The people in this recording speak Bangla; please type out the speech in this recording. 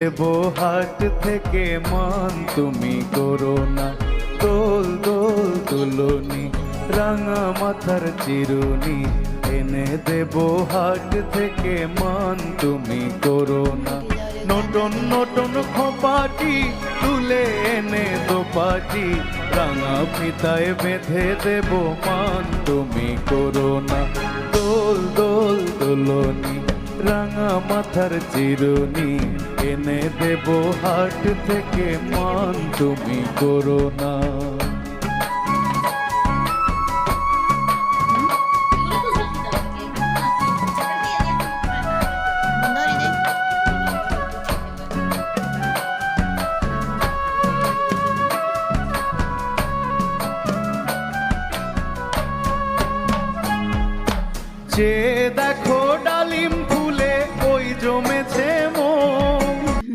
দেবো হাট থেকে মান তুমি করো না দোল দোল তুলনি রাঙা মাথার চিরুনি এনে দেবো হাট থেকে মান তুমি করো না নটন নটন খোপাটি তুলে এনে দোপাটি রাঙা ফিতায় বেঁধে দেবো মান তুমি করো না দোল দোল তুলনি রাঙা মাথার চিরুনি এনে দেবো হাট থেকে মান তুমি করো না। যে